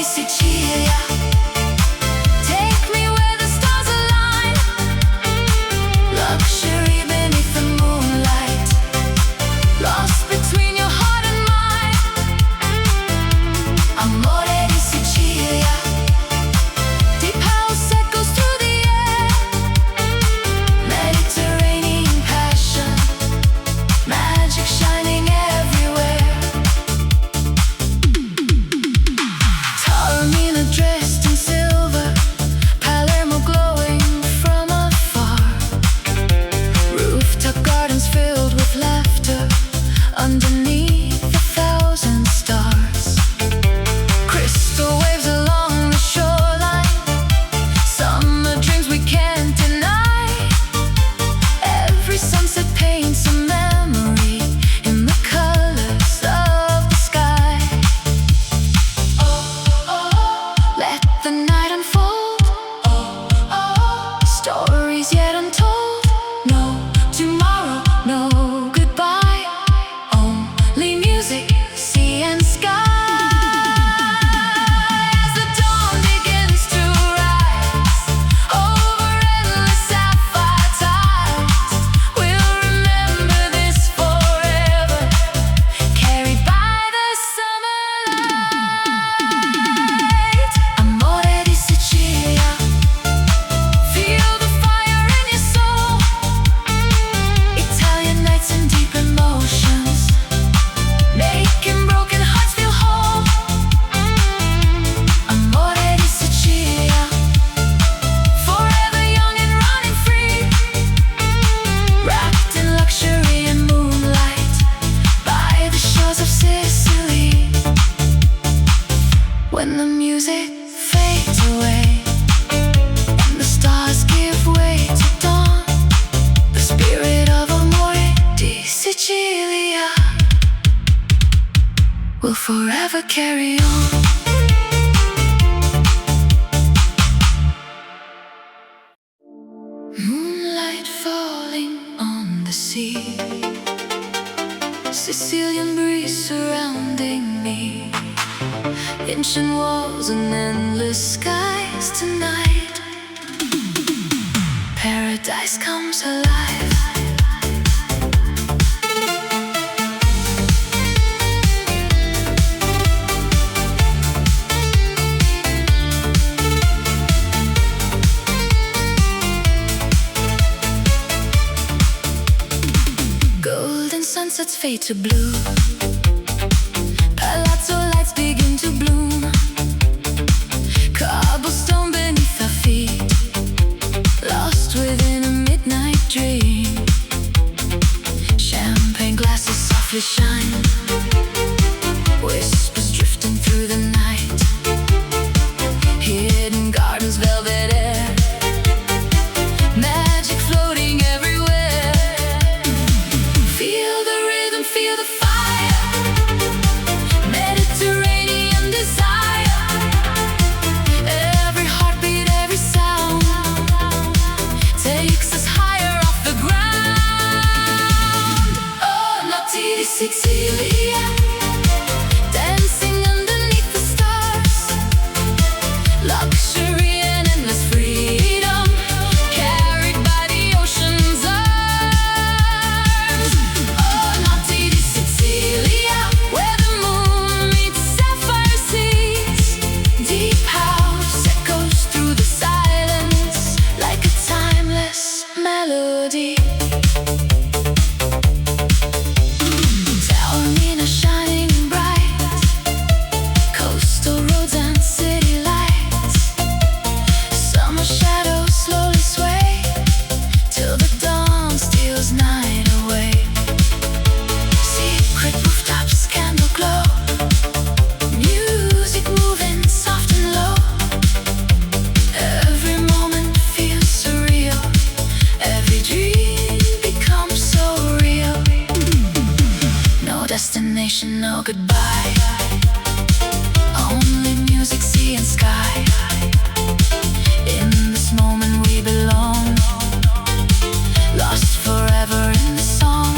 di Sicilia. Take me where the stars align, luxury beneath the moonlight, lost between your heart and mine. Amore di Sicilia, deep house echoes through the air, Mediterranean passion, magic shining everywhere. Taormina dressed in silver, Palermo glowing from afar, rooftop gardens filled with laughter underneath 1,000 stars. Crystal waves along the shoreline, summer dreams we can't deny. Every sunset paints a memory in the colors of the sky. Let the night unfold, stories yet untold. No tomorrow, no goodbye, only music, sea and sky. As the dawn begins to rise over endless sapphire tides, we'll remember this forever, carried by the summer light. Amore di Sicilia, feel the fire in your soul, Italian nights and deep emotions, making broken hearts feel whole. Amore di Sicilia, forever young and running free, wrapped in luxury and moonlight by the shores of Sicily. When the music fades away and the stars give way to dawn, the spirit of Amore di Sicilia will forever carry on. Moonlight falling on the sea, Sicilian breeze surrounding me, ancient walls and endless skies tonight. Paradise comes alive. Golden sunsets fade to blue, palazzo lights begin to bloom, cobblestone beneath our feet, lost within a midnight dream. Champagne glasses softly shine, whispers drifting through the night, hidden gardens, velvet air, magic floating everywhere. Feel the rhythm, feel the fire, Mediterranean desire. Every heartbeat, every sound takes us higher off the ground. Oh, notti di Sicilia, dancing underneath the stars, luxury and endless freedom, carried by the ocean's arms. Oh, notti di Sicilia, where the moon meets sapphire seas, deep house echoes through the silence like a timeless melody. Taormina shining bright, coastal roads and city lights, summer shadows slowly sway till the dawn steals night away. Secret rooftops, candle glow, music moving soft and low. Every moment feels surreal, every dream becomes so real. No destination, no goodbye, only music, sea and sky. In this moment we belong, lost forever in the song.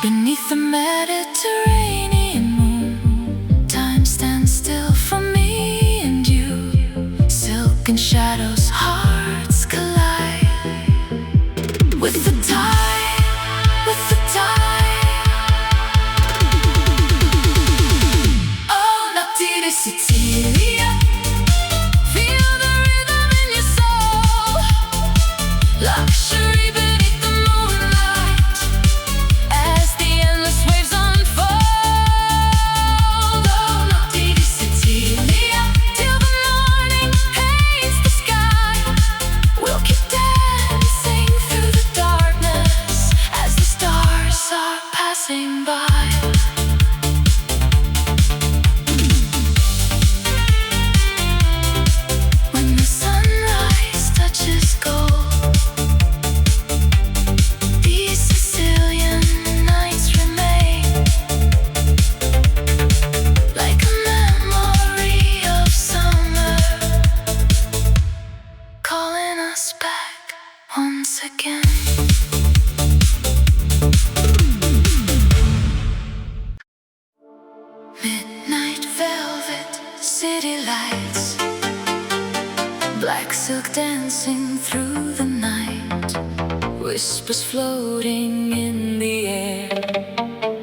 Beneath the Mediterranean moon, time stands still for white velvet, city lights, black silk dancing through the night, whispers floating in the air,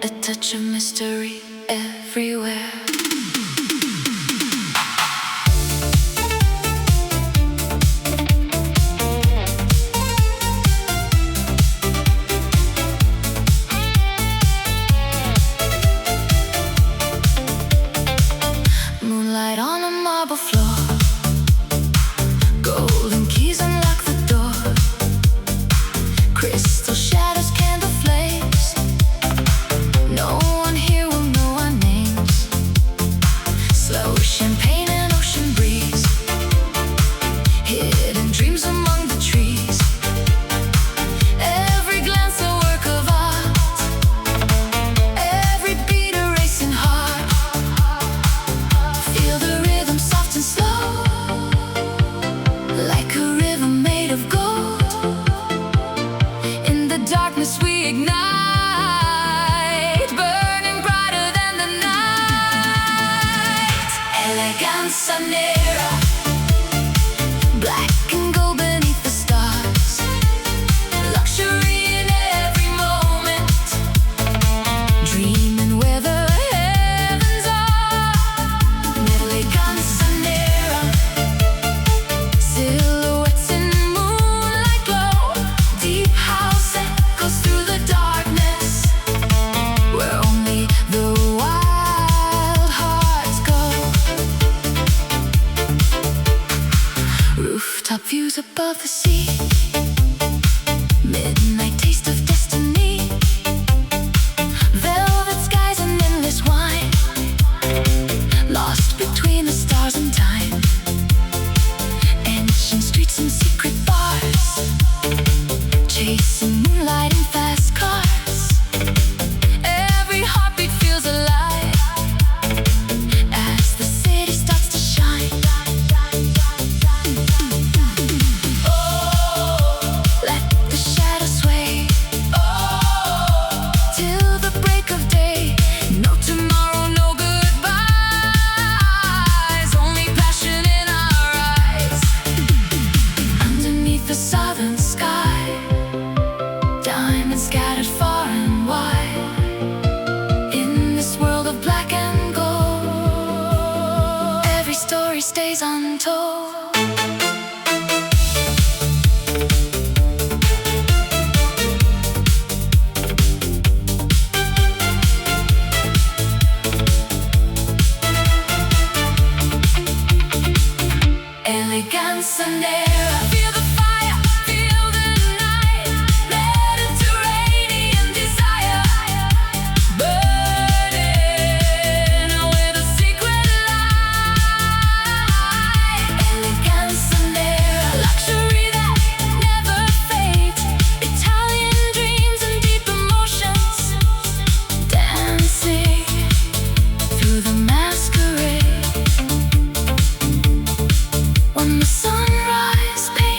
a touch of mystery everywhere. Moonlight on a marble floor, golden keys unlock the door, crystal shadows, candle flames. No one here will know our names. Slow champagne and ocean breeze, hidden dreams among the trees. Every glance a work of art, every beat a racing heart. Feel the rhythm soft and slow, like a river made of gold. In the darkness we ignite, burning brighter than the night. Elegance nera, black and gold beneath the stars, luxury in every moment, dreaming where the heavens are. Elegance nera, silhouettes in moonlight glow, deep house echoes through the darkness, where only the wild hearts go. Rooftop views above the sea, midnight taste of destiny, velvet skies and endless wine, lost between the stars and time. Ancient streets and secret bars, chasing moonlight in fast cars. Every heartbeat feels alive as the city starts to shine. Oh, let the shadows sway, oh, till the break of day. No tomorrow, no goodbyes, only passion in our eyes. Underneath the southern sky, diamonds scattered far and wide. In this world of black and gold, every story stays untold. Elegance nera, feel the fire, feel the night, Mediterranean desire, burning with a secret light. Elegance nera, luxury that never fades, Italian dreams and deep emotions, dancing through the masquerade. When the sunrise paints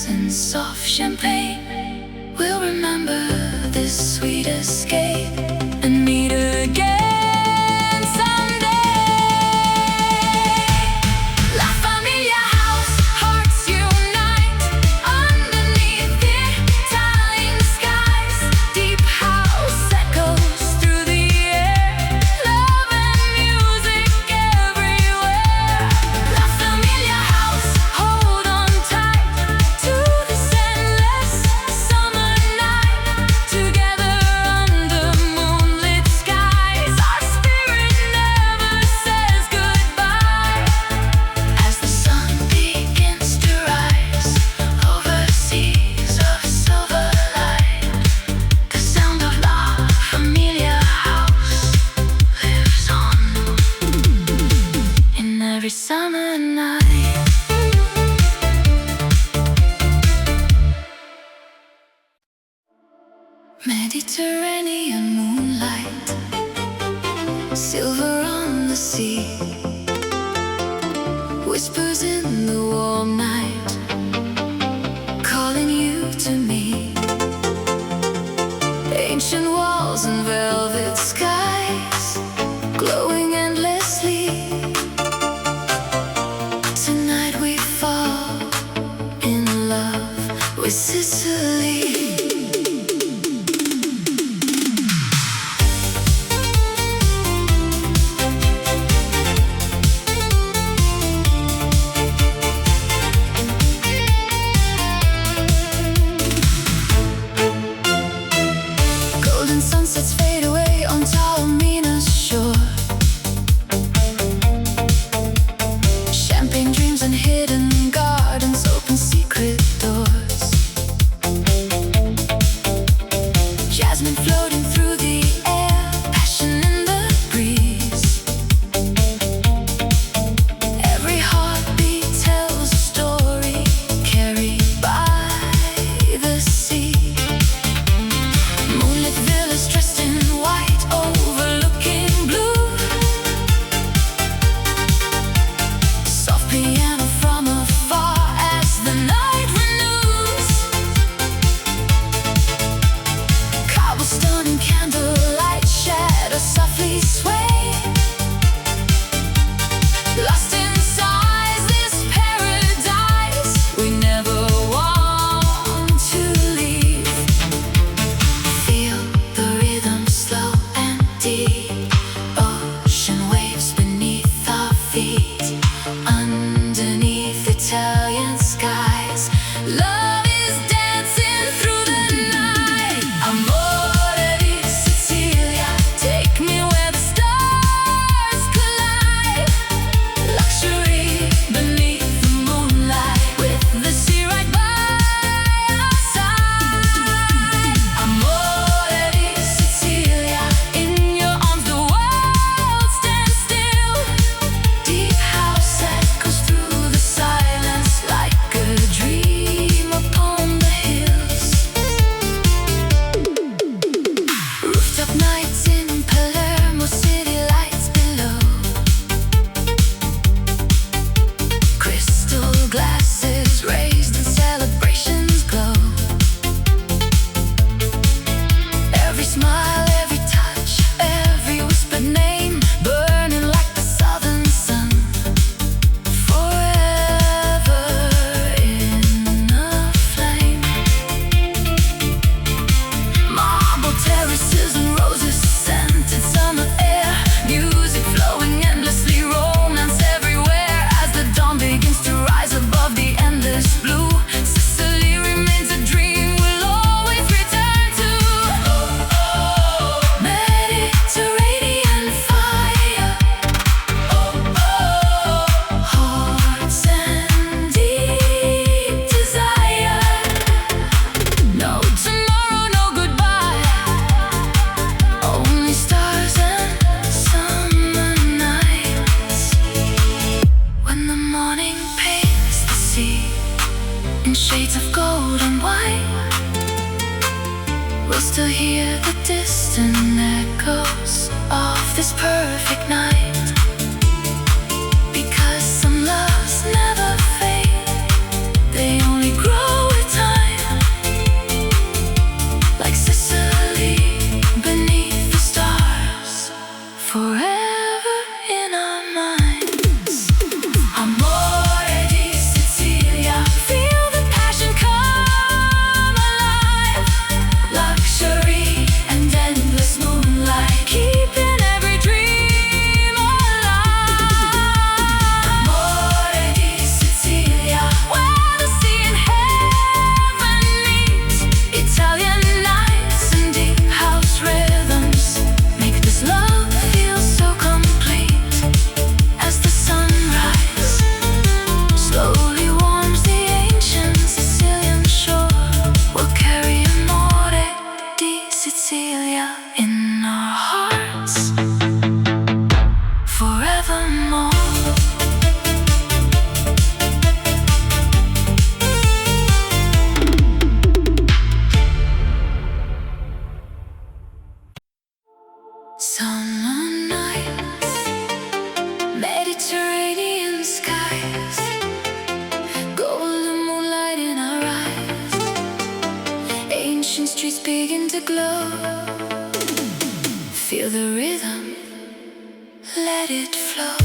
essence of champagne. We'll remember this sweet escape and meet again someday. La Famiglia house, hearts unite underneath the Italian skies. Deep house echoes through the air, love and music everywhere. La Famiglia house, hold on tight to this endless summer night. Together under moonlit skies, our spirit never says goodbye. As the sun begins to rise over seas of silver light, the sound of La Famiglia house lives on in every summer night. Mediterranean moonlight, silver on the sea, whispers in the warm night, calling you to me. Ancient walls and velvet skies, glowing endlessly. Tonight we fall in love with Sicily. Golden sunsets fade away on Taormina's shore. Champagne dreams and hidden gardens open secret doors. Jasmine floating through the air, passion in the breeze. Every heartbeat tells a story carried by the sea. Moonlit villas dressed in white, overlooking blue. Soft piano from afar as the night renews. Cobblestone and candlelight shadows softly sway. Lost inside this paradise, we never want to leave. Feel the rhythm slow and deep. Ocean waves beneath our feet. Underneath Italian skies, love is dancing through the night. Amore di Sicilia, take me where the stars collide. Luxury beneath the moonlight, with the sea right by our side. Amore di Sicilia, in your arms the world stands still. Deep house echoes through the silence like a dream upon the hills. Rooftop nights in Palermo, city lights below. Crystal glasses raised and celebrations glow. Every smile, every touch, every whispered name, burning like the southern sun. Forever in a flame. Marble terraces and roses, scented summer air. Music flowing endlessly, romance everywhere. As the dawn begins to rise above the endless blue, Sicily remains a dream we'll always return to. Mediterranean fire. Hearts and deep desire. No tomorrow, no goodbye. Only stars and summer nights. When the morning paints the sea in shades of gold and white, we'll still hear the distant echoes of this perfect night. Because some loves never fade, they only grow with begin to glow. Feel the rhythm, let it flow.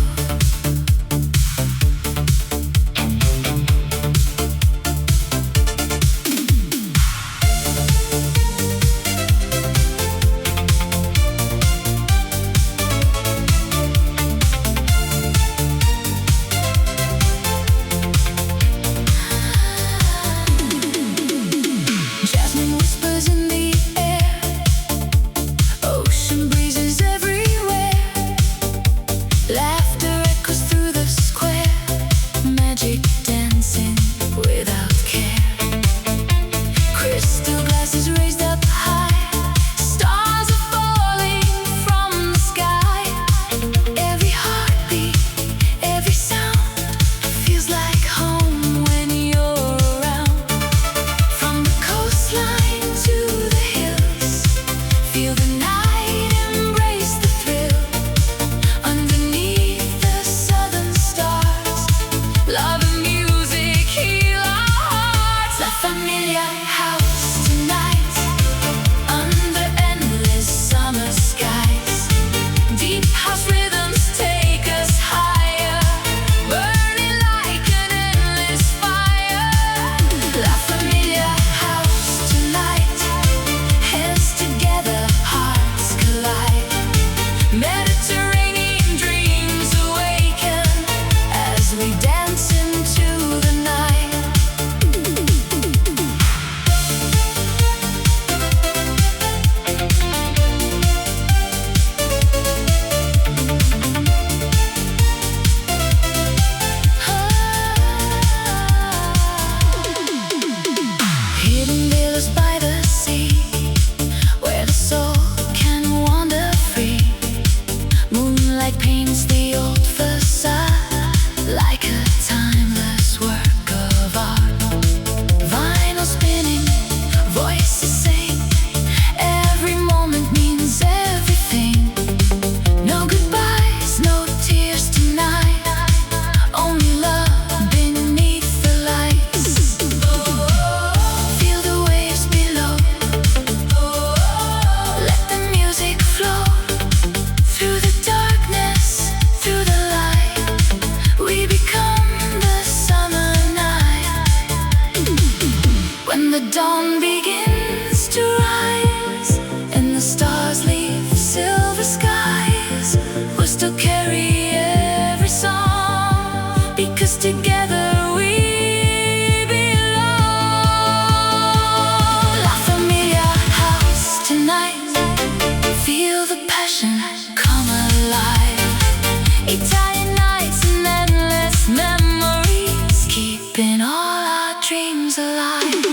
Keeping all our dreams alive.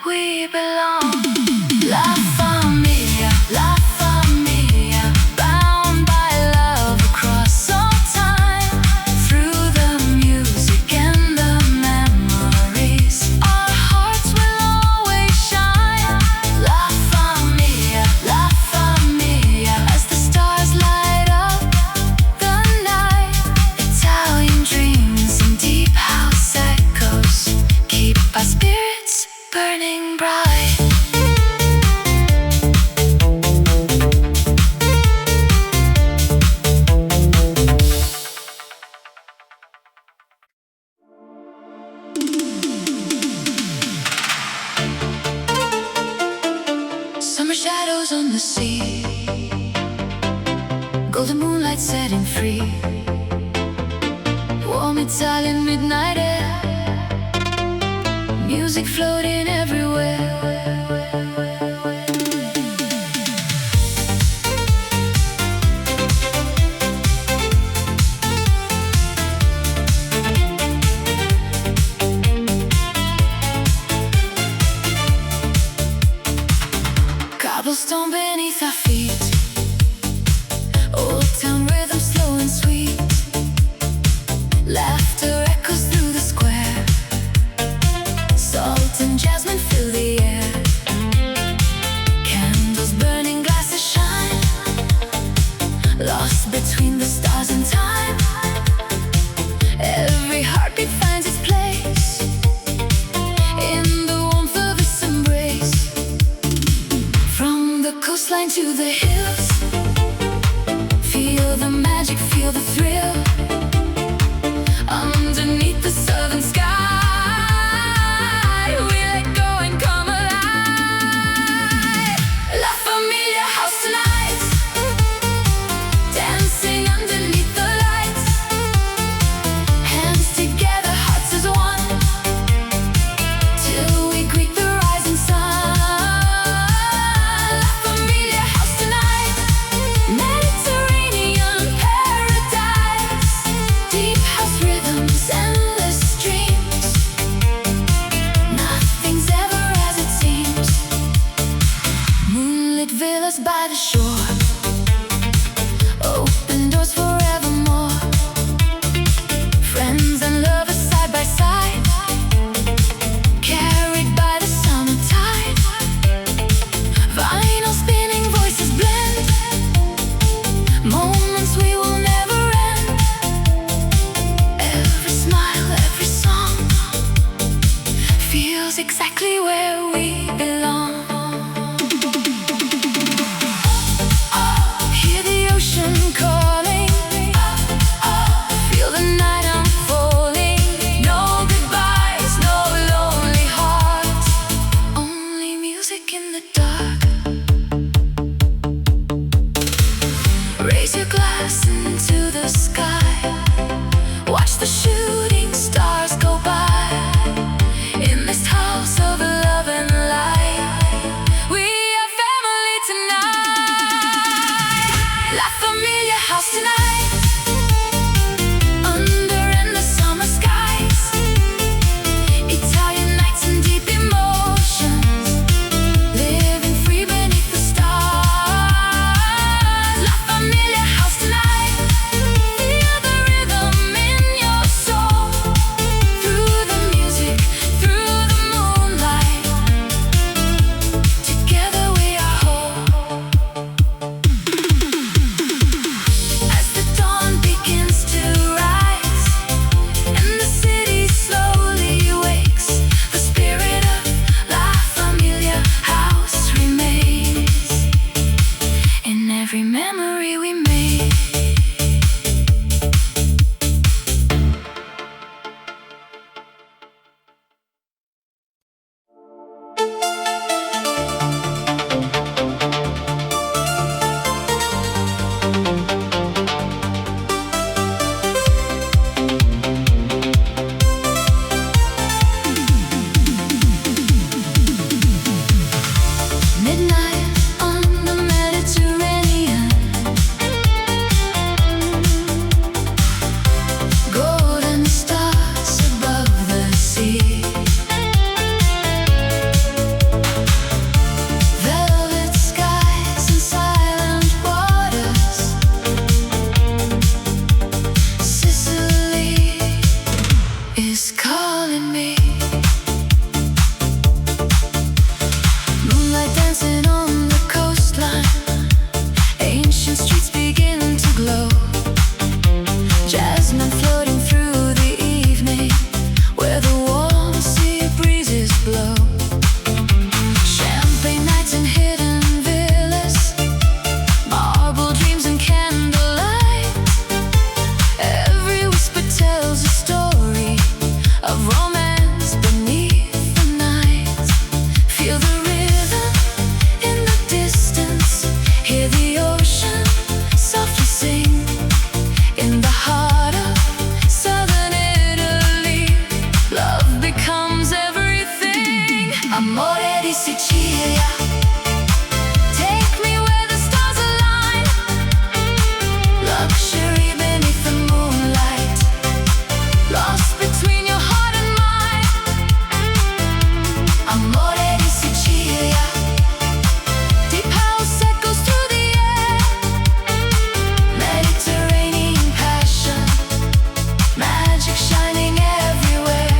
we belong. La Famiglia, La Famiglia, bound by love across all time. Through the music and the memories, our hearts will always shine. La Famiglia, La Famiglia, as the stars light up the night. Italian dreams and deep house echoes keep our spirits burning bright. Summer shadows on the sea, golden moonlight setting free, warm Italian midnight air, music floating everywhere. Cobblestone beneath our feet, old town rhythm slow and sweet. Laughter echoes through the square, salt and jasmine fill the air. Candles burning, glasses shine, lost between the stars and time. Every heartbeat finds its place in the warmth of this embrace. From the coastline to the hills, feel the magic, feel the thrill. Underneath the southern sky, we let go and come alive. La Famiglia house tonight, dancing underneath the lights. Hands together, hearts as one, till we greet the rising sun. La Famiglia house tonight, Mediterranean paradise. Deep house rhythms, endless dreams. Nothing's ever as it seems. Moonlit villas by the shore, open doors forevermore. Friends and lovers side by side, carried by the summer tide. Vinyl spinning, voices blend, moments we will never end. Every smile, every song feels exactly where we belong. Hear the ocean calling, feel the night unfolding. No goodbyes, no lonely hearts, only music in the dark. Raise your glass into the sky, watch the shooting stars go by. In this house of love and light, Moonlight dancing on the coastline, ancient streets begin to glow. Jasmine floating through the evening, where the warm sea breezes blow. Champagne nights and hidden villas, marble dreams and candlelight. Every whisper tells a story of romance beneath the night. Feel the rhythm in the distance, hear the ocean softly sing. In the heart of southern Italy, love becomes everything. Amore di Sicilia, take me where the stars align. Luxury beneath the moonlight, lost between your heart and mine. Amore di Sicilia, deep house echoes through the air. Mediterranean passion, magic shining everywhere.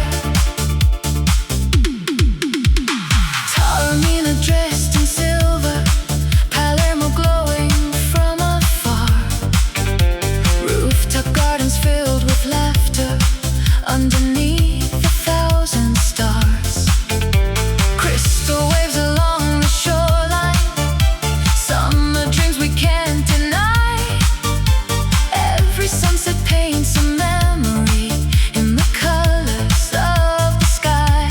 Taormina dressed in silver, Palermo glowing from afar. Rooftop gardens filled with laughter underneath 1,000 stars. Crystal waves along the shoreline, summer dreams we can't deny. Every sunset paints a memory in the colors of the sky.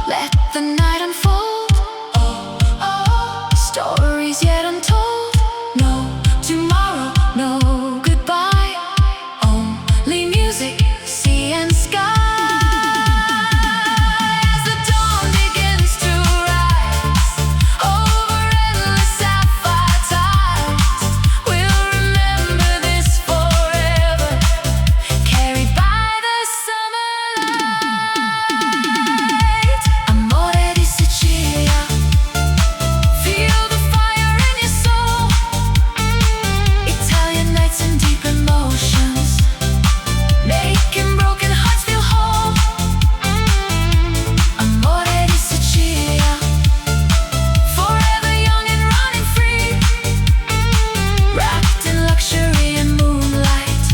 Let the night unfold, stories yet untold. No tomorrow, no goodbye, only music, sea and sky. As the dawn begins to rise over endless sapphire tides, we'll remember this forever, carried by the summer light. Amore di Sicilia, feel the fire in your soul. Italian nights and deep emotions, making broken hearts feel whole. Amore di Sicilia, forever young and running free, wrapped in luxury and moonlight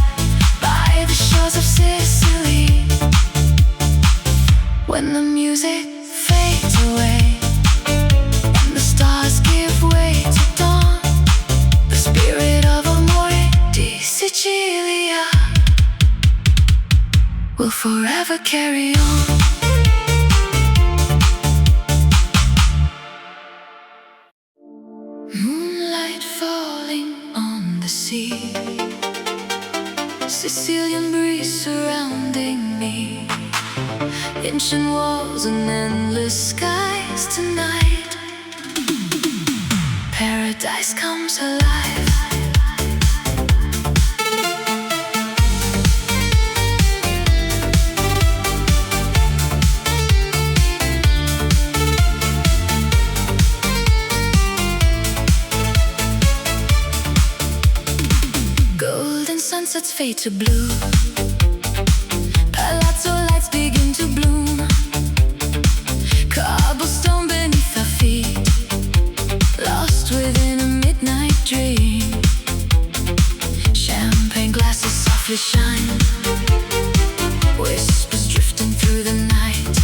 by the shores of Sicily. When the music fades away and the stars give way to dawn, the spirit of Amore di Sicilia will forever carry on. Moonlight falling on the sea, Sicilian breeze surrounding me, ancient walls and endless skies tonight. Paradise comes alive. Golden sunsets fade to blue, palazzo lights begin to bloom. Cobblestone beneath our feet, lost within a midnight dream. Champagne glasses softly shine, whispers drifting through the night.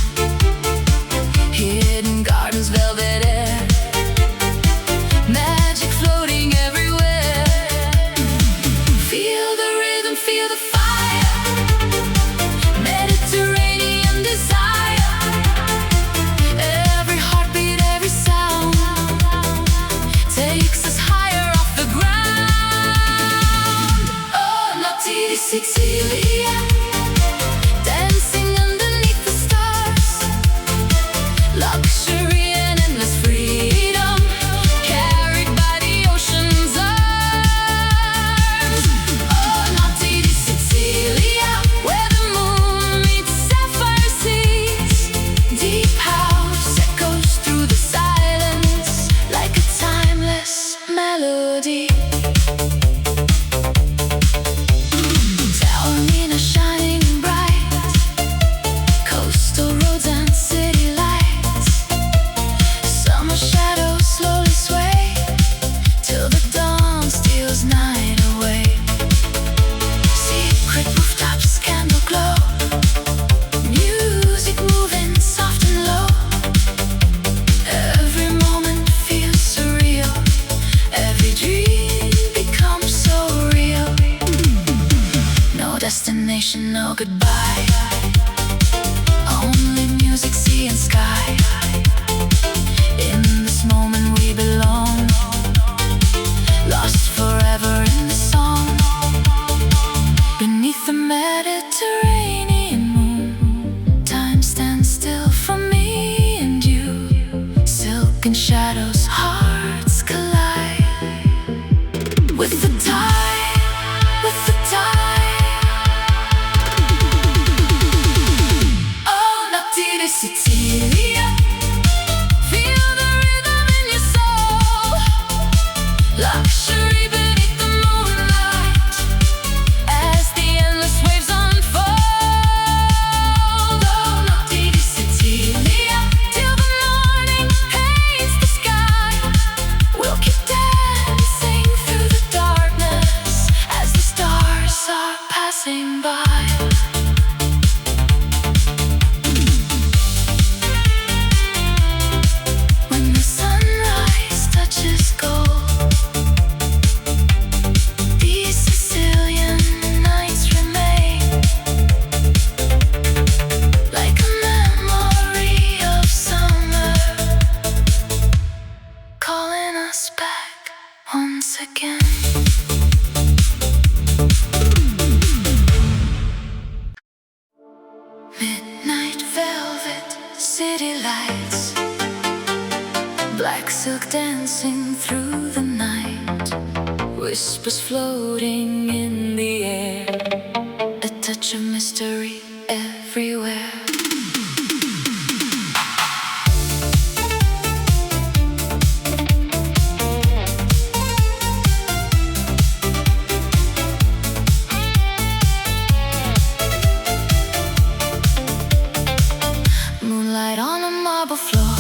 Hidden gardens, velvet air, magic floating everywhere. Feel the rhythm, feel the fire. Midnight velvet, city lights, black silk dancing through the night, whispers floating in the air, a touch of mystery everywhere. Moonlight on a marble floor,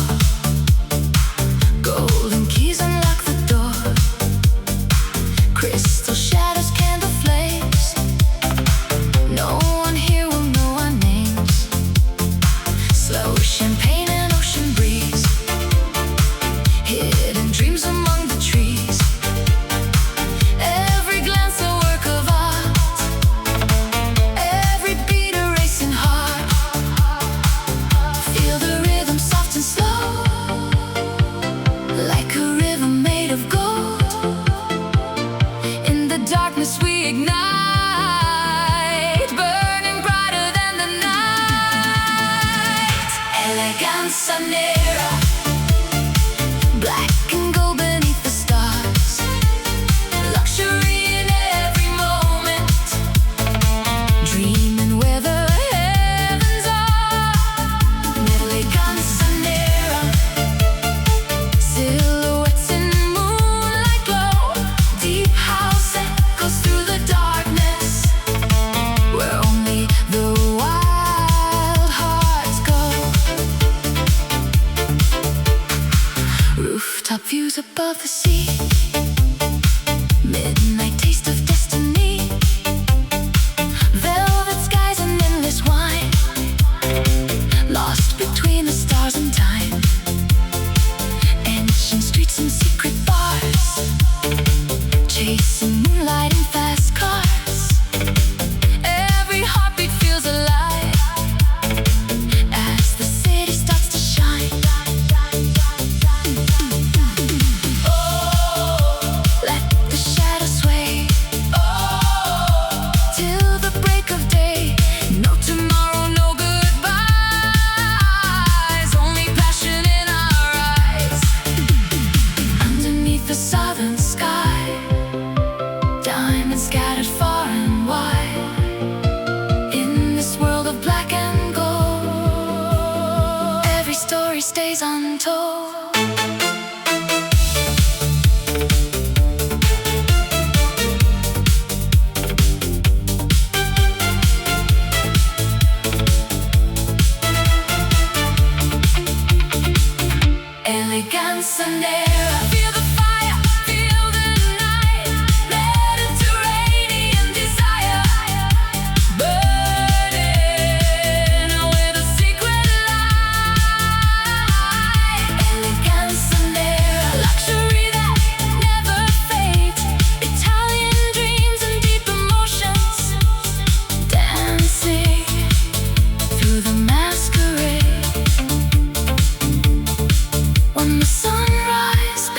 golden keys unlock the door, crystal shadows, candle flames. No one here will know our names. Slow champagne and ocean breeze, hidden dreams among the trees. Every glance a work of art, every beat a racing heart. Feel the rhythm soft and slow, like a river made of gold. In the darkness we ignite, burning brighter than the night. Elegance nera, black and gold beneath the stars. Luxury in every moment, dreaming where the heavens are. Elegance nera, silhouettes in moonlight glow. Deep house echoes through the darkness, where only the wild hearts go. Rooftop views above the sea, midnight taste of destiny. Velvet skies and endless wine, lost between the stars and time. Ancient streets and secret bars, chasing moonlight in fast cars. Every heartbeat feels alive as the city starts to shine. Oh, let the shadows sway, oh, till the break of day. No tomorrow, no goodbyes, only passion in our eyes. Underneath the southern sky, diamonds scattered far and wide. In this world of black and gold, every story stays untold. Elegance nera, feel the fire, feel the night. Mediterranean desire, burning with a secret light. Elegance nera, luxury that never fades. Italian dreams and deep emotions, dancing through the masquerade. When the sunrise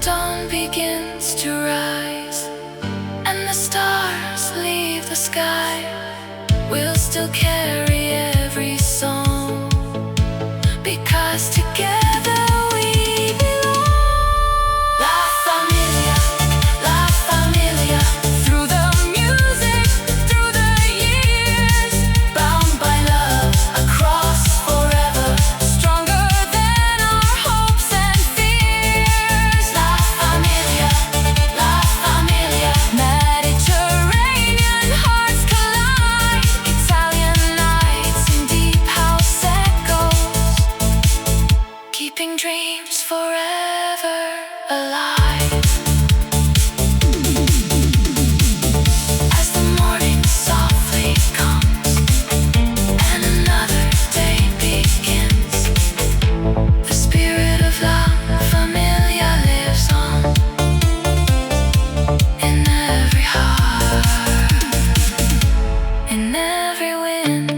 dawn begins to rise and the stars leave the sky, we'll still carry every song, because together we belong. La Famiglia, La Famiglia. Through the music, through the years, bound by love, across forever, stronger than our hopes and fears. La Famiglia, La Famiglia. Mediterranean hearts collide, Italian nights in deep house echoes, keeping dreams forever alive. As the morning softly comes and another day begins, the spirit of La Famiglia lives on in every heart, in every wind.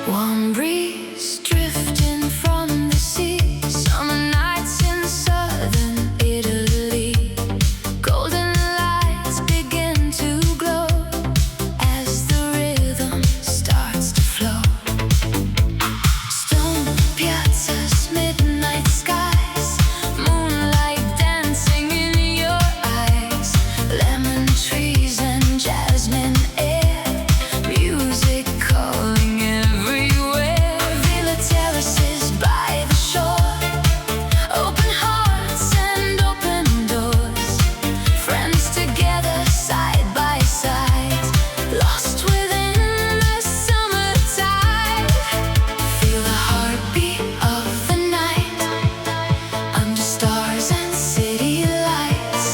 Warm breeze drifting from the sea, summer nights in southern Italy. Golden lights begin to glow as the rhythm starts to flow. Stone piazzas, midnight skies, moonlight dancing in your eyes. Lemon trees and jasmine air, music calling everywhere. Villa terraces by the shore, open hearts and open doors. Friends together side by side, lost within the summertime. Feel the heartbeat of the night, under stars and city lights.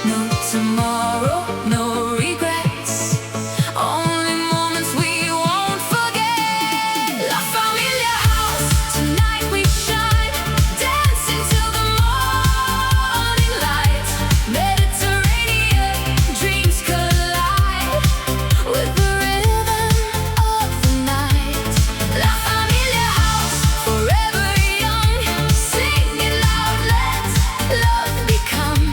No tomorrow, no regrets, only moments we won't forget. La Famiglia house, tonight we shine, dancing till the morning light. Mediterranean dreams collide with the rhythm of the night. La Famiglia house, forever young, sing it loud, let love become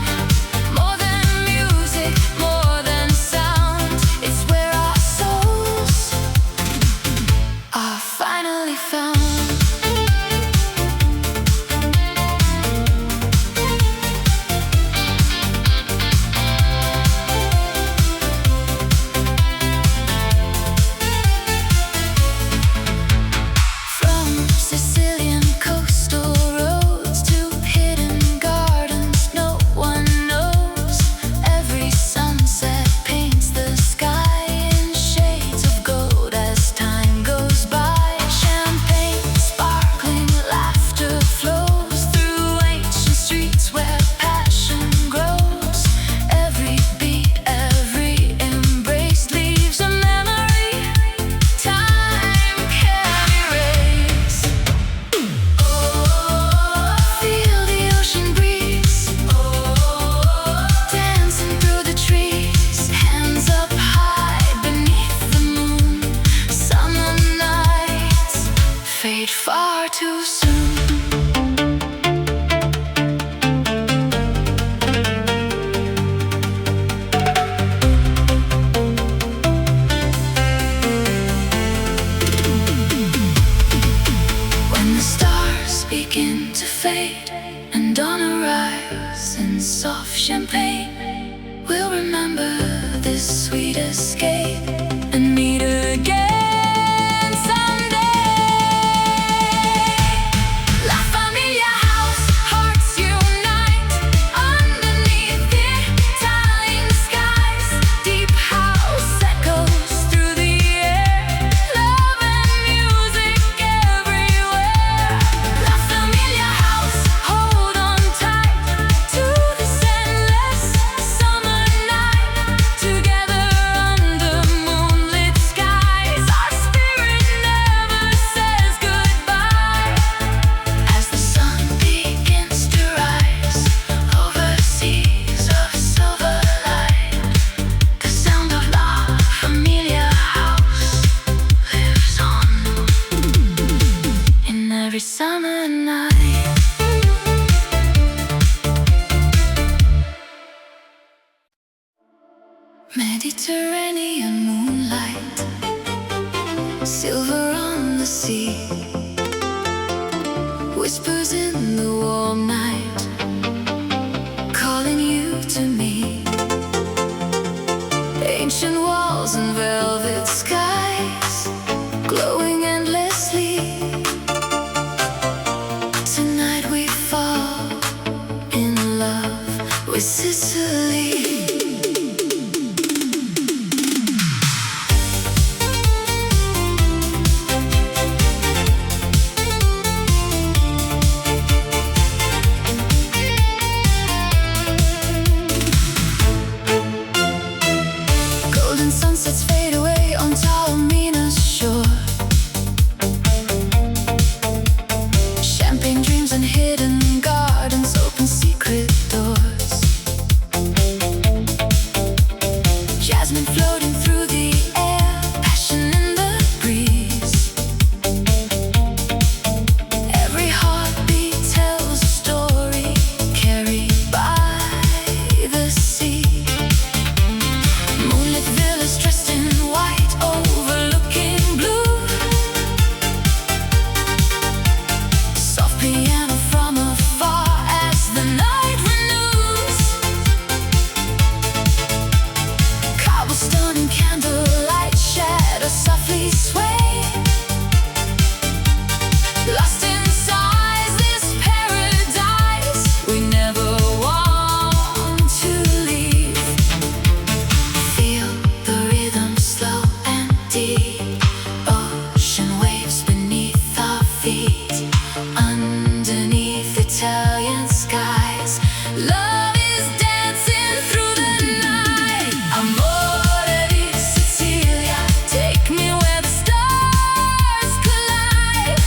more than music, more than sound. It's where our souls are finally found. From Sicilian coastal roads to hidden gardens no one knows, every sunset paints the sky in shades of gold as time goes by. Champagne sparkling, laughter flows through ancient streets where passion grows. Every beat, every embrace leaves a memory time can erase. Oh, feel the ocean breeze, dancing through the trees, hands up high beneath the moon. Summer nights fade far too soon. When the stars begin to fade and dawn arrives in soft champagne, we'll remember this sweet escape and meet again someday. La Famiglia house, hearts unite underneath Italian skies. Deep house echoes through the air, love and music everywhere. La Famiglia house, hold on tight. Mediterranean moonlight, silver on the sea, whispers in the warm night, calling you to me. Ancient walls and velvet skies, glowing endlessly. Tonight we fall in love with Sicily. Sunsets fade away on Taormina's shore. Champagne dreams and hidden gardens open secret doors. Jasmine floating through the air, passion in the breeze. Every heartbeat tells a story carried by the sea. Moonlit villas dressed in white, overlooking blue. Soft piano from afar as the night renews. Cobblestone and candlelight shadows softly sway. Lost inside this paradise, we never want to leave. Feel the rhythm slow and deep, ocean waves beneath our feet. Underneath Italian skies, love is dancing through the night. Amore di Sicilia, take me where the stars collide.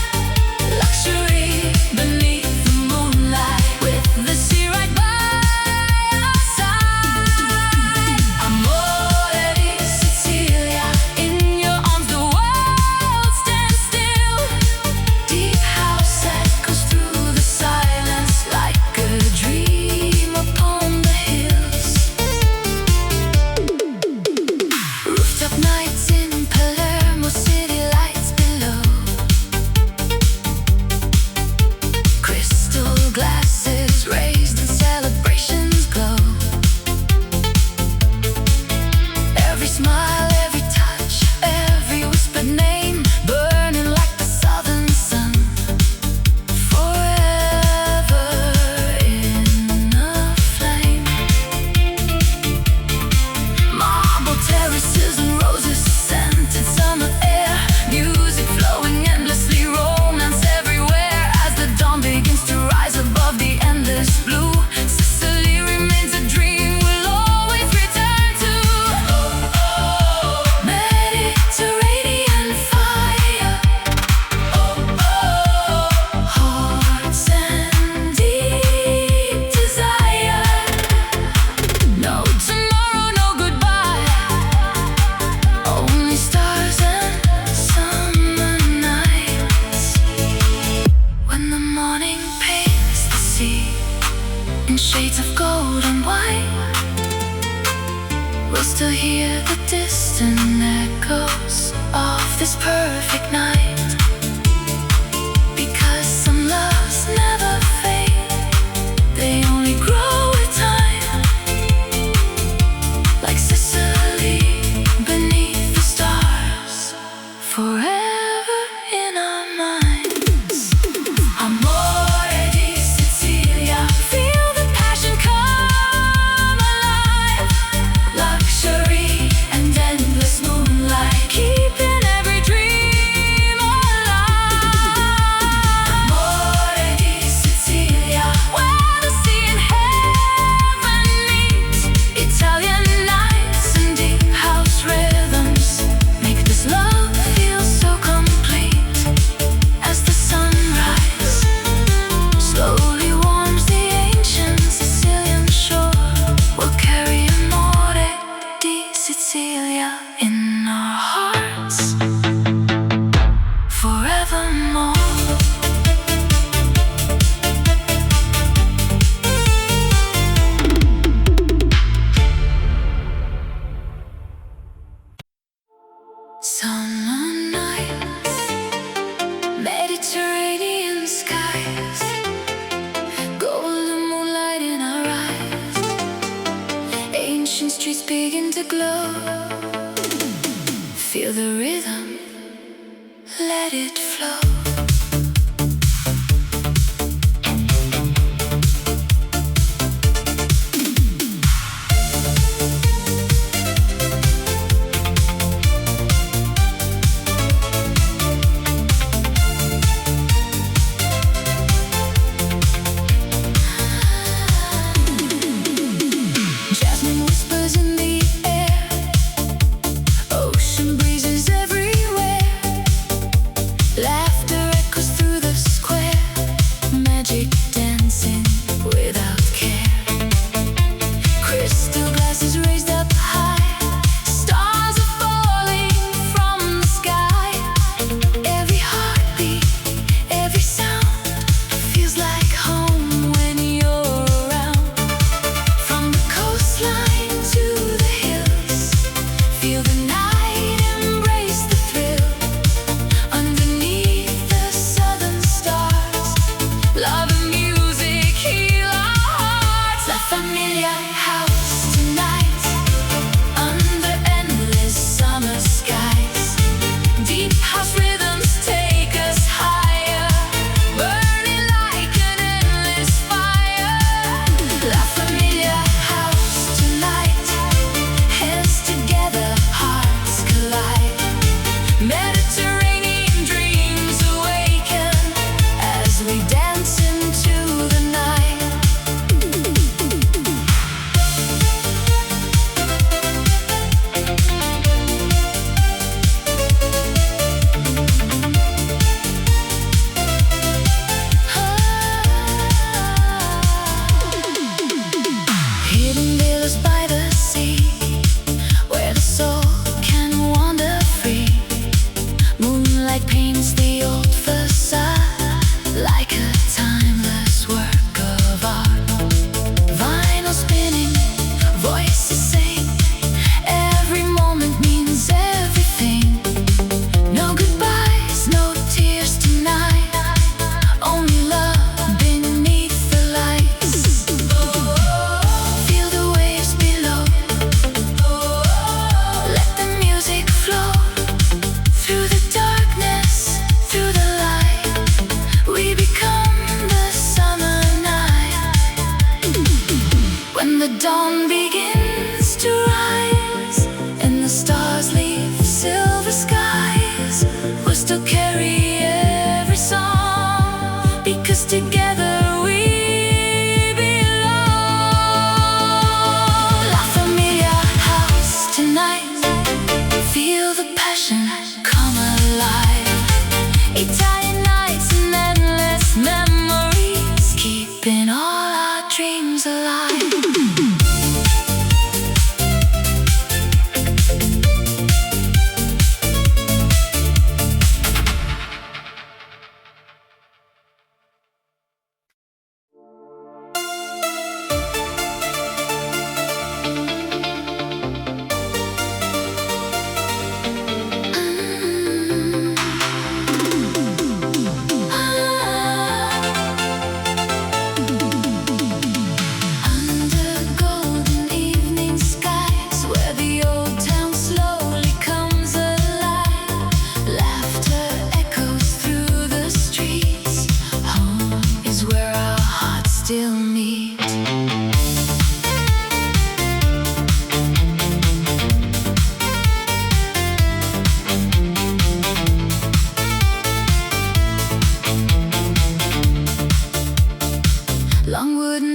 Luxury beneath the moonlight, with the sea right by our side. Amore di Sicilia, in your arms the world stands still. Deep house echoes through the silence like a dream upon the hills. Rooftop nights in Palermo, city lights below. Crystal glasses raised and celebrations glow. Every smile, every touch, every whispered name, burning like the southern sun. Forever in a flame. Marble terraces and roses, scented summer air. Music flowing endlessly, romance everywhere. As the dawn begins to rise above the endless blue, Sicily remains a dream we'll always return to. Oh, oh, Mediterranean fire. Oh, oh, hearts and deep desire. No tomorrow, no goodbye, only stars and summer nights. When the morning paints the sea in shades of gold and white, we'll still hear the distant echoes of this perfect night. Because some loves never fade, they only grow with time. Like Sicily beneath the stars, forever in our minds. Amore di Sicilia, feel the passion come alive. Luxury and endless moonlight, keeping every dream alive. begin to glow. Feel the rhythm, let it flow.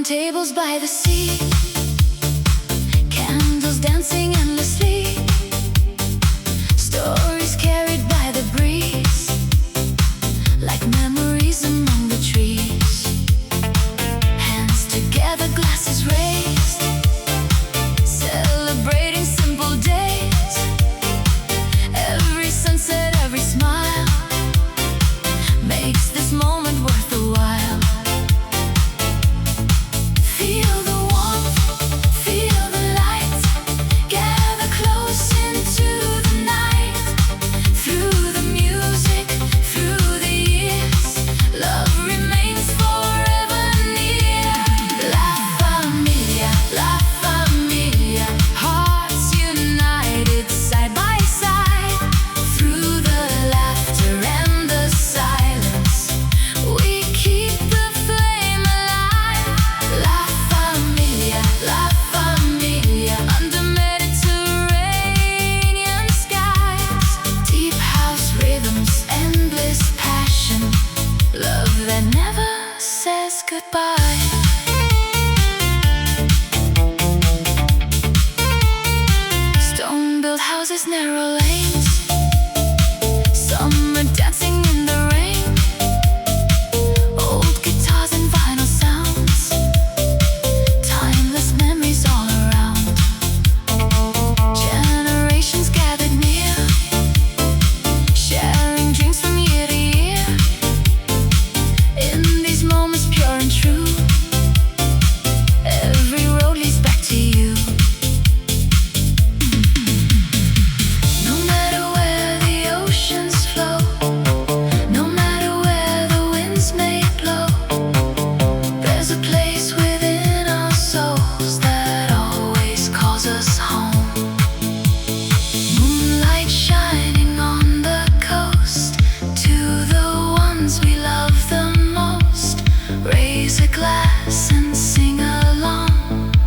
Tables by the sea, candles dancing endlessly, stories carried by the breeze, like memories among the trees. Hands together, glasses raised, celebrating simple days. Every sunset, every smile makes this moment worth the while. Feel the warmth, feel the light, gather close.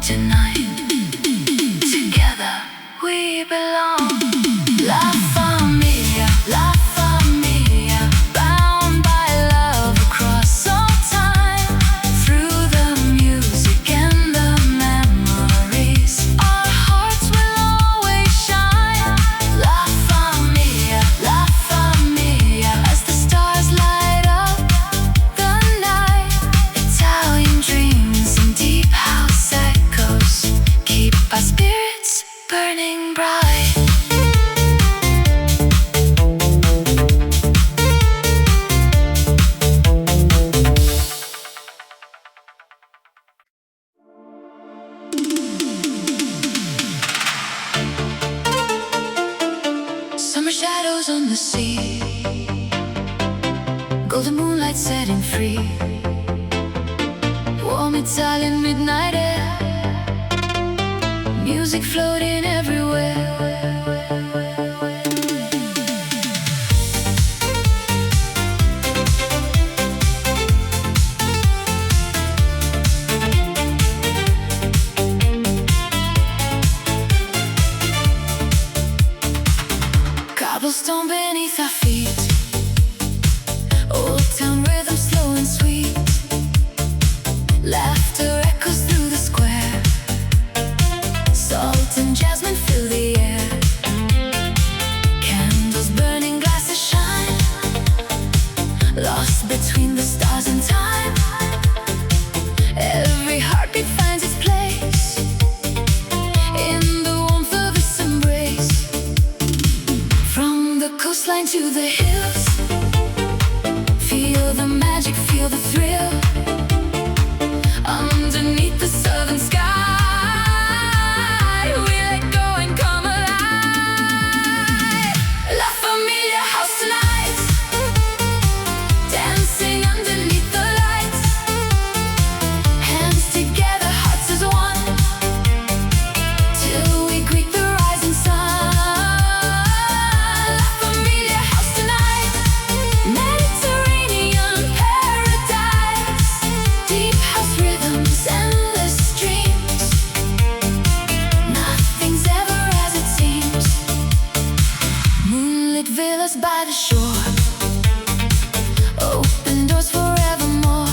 tonight. Together we belong. La Famiglia, La Famiglia, bound by love across all time. Through the music and the memories, our hearts will always shine. La Famiglia, La Famiglia, as the stars light up the night. Italian dreams and deep house echoes keep our spirits burning bright. Summer shadows on the sea, golden moonlight setting free, warm Italian midnight air, music floating everywhere. Cobblestone beneath our feet, old town rhythm slow and sweet. Laughter echoes through the square, salt and jasmine fill the air. Candles burning, glasses shine, lost between the stars and time. Every heartbeat finds its place in the warmth of this embrace. From the coastline to the hills, feel the magic, feel the thrill. Underneath the southern sky, we let go and come alive. La Famiglia house tonight, dancing underneath the lights. Hands together, hearts as one, till we greet the rising sun. La Famiglia house tonight, Mediterranean paradise. Deep house rhythms, endless dreams. Nothing's ever as it seems. Moonlit villas by the shore, open doors forevermore.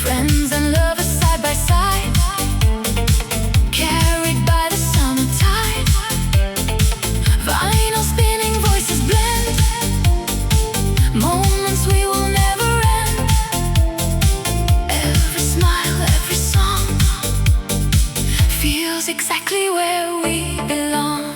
Friends and lovers side by side, carried by the summer tide. Vinyl spinning, voices blend, moments we will never end. Every smile, every song feels exactly where we belong.